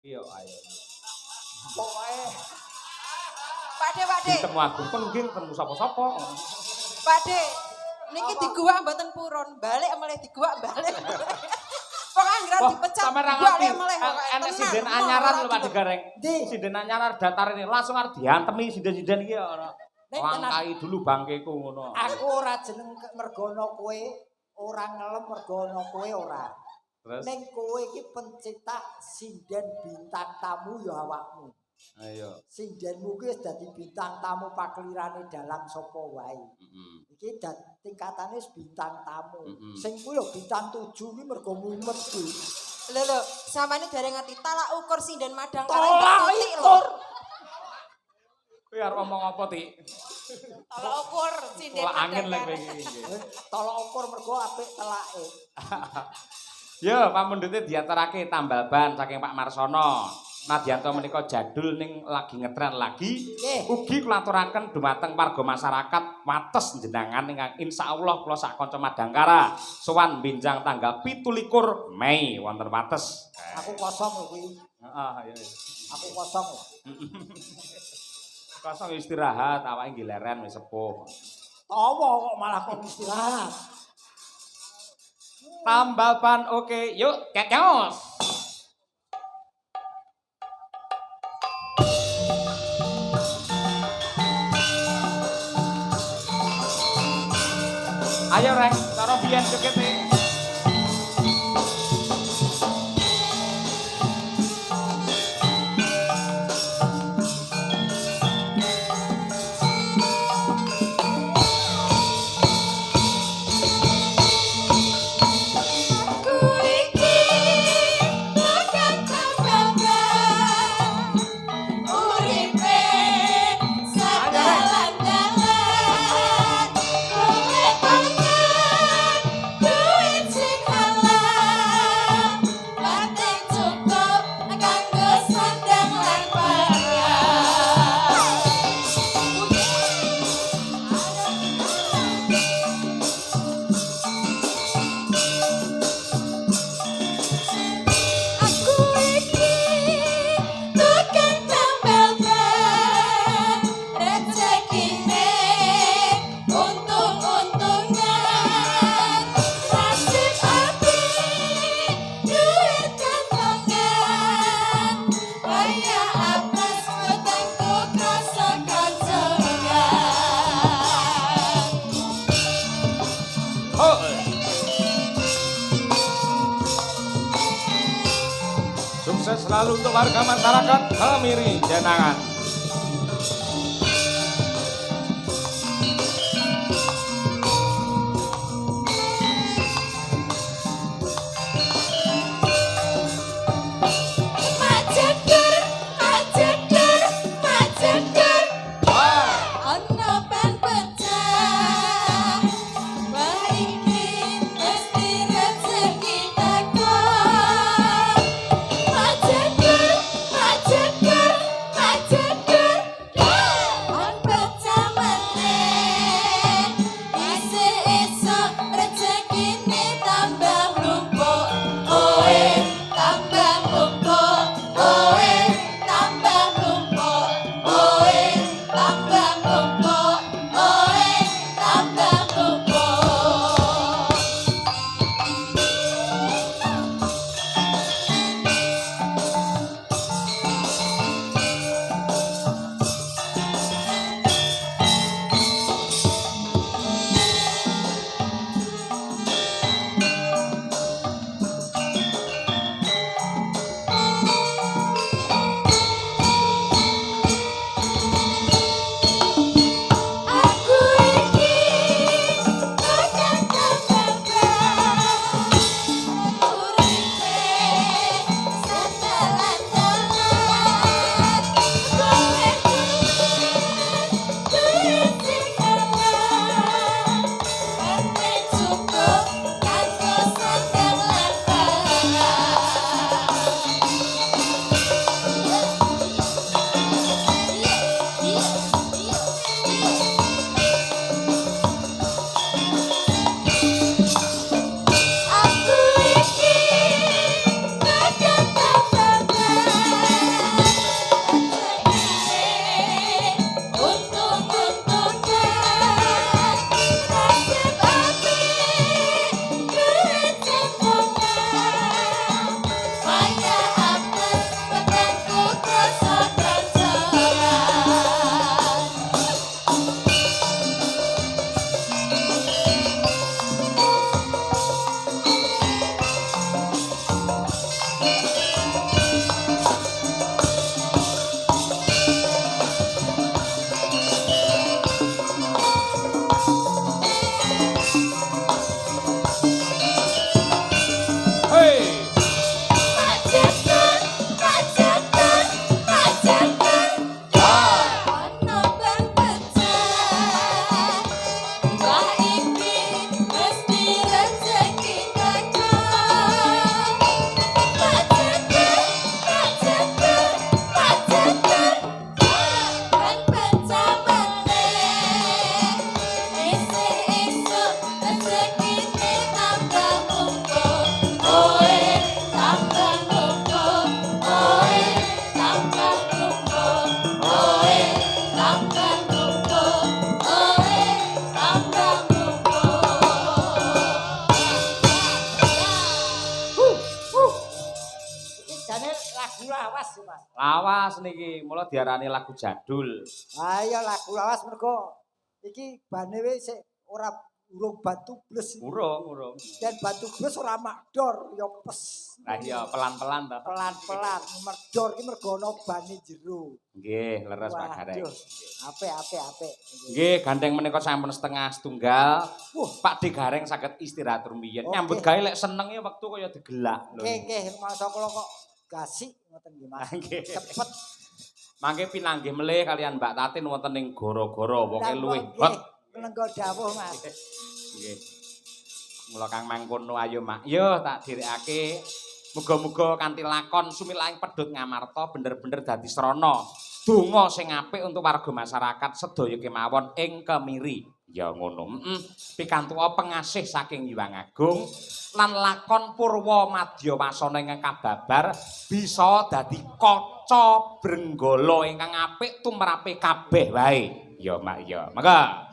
Iya ayo. Pokoke Pakde. Ditemu aku pun nggih ketemu sapa-sapa. Pakde. Niki diguwak mboten purun, balik melih diguwak balik. Pokoke anggere dipecat. Sampe ra ngerti. Enek sinden anyaran lho Pak Digareng. Sinden anyaran datar ini langsung arep diantemi sinden-sinden iki ora. Langkai dulu bangkeku ngono. aku ora jeneng mergono kowe, ora ngelem mergono kowe ora. Terus Ning kowe iki pencetak sinden bintang tamu ya awakmu. ayo. Sindenmu kuwi wis dadi bintang tamu paklirane dalang sapa wae. Iki tingkatane wis bintang tamu. Sing kuwi lho bintang 7 kuwi mergo mumet kuwi. Lho, sampeyan dereng ngerti talak ukur sinden madang Tolak ukur. Kowe arep ngomong apa, Tik? Talak ukur sinden Tolak angin lek madang. kowe iki. Tolak ukur mergo apik telake. Yo, pamundhute diaturake tambal ban saking Pak Marsono. Nadianto menika jadul ning lagi ngetren lagi. Ugi kula aturaken dumateng warga masyarakat wates jenengan ingkang insyaallah kula sak kanca Madangkara sowan benjang tanggal 17 Mei wonten wates. Aku kosong lho kuwi. Heeh, iya. Aku kosong. Kosong istirahat awake nggih leren wis sepuh. Tawa kok malah kon istirahat. Tambal ban oke, yuk kekos. Ayo Reng, cara biyen jogete. Sukses selalu untuk warga masyarakat Kemiri Jenangan. Majegur, lawas Mas. Lawas niki, mula diarani lagu jadul. Ayo lagu lawas mergo iki bane wis ora urung batu bles. Urung. Dan batu bles ora makdor ya pes. Lah iya pelan-pelan to. Pelan-pelan merdor ki mergo ana bane jero. Nggih, leres Pak Gareng. Apik. Nggih, gandeng menika sampun setunggal. Pak De Gareng saged istirahat rumiyin. Nyambut gawe lek seneng ya wektu kaya digelak lho. Nggih, mangsa kula kok gasik ngoten nggih Mas. Nggih. Cepet. Mangke pinanggih melih kalian Mbak Tatin wonten ing goro-goro wonge luwih hot. Menenggo dawuh Mas. Nggih. Mula Kang mangkono ayo Mak. Yo tak dhirekake. Muga-muga kanthi lakon sumilaing pedhut ngamarta bener-bener dadi srana. Donga sing apik untuk warga masyarakat sedaya kemawon ing kemiri. Ya ngono. Pikantuka pengasih saking Hyang Agung lan lakon Purwa Madya Wasana ingkang kababar bisa dadi kaca brenggala ingkang apik tumrape kabeh wae. Ya Mak ya. Monggo.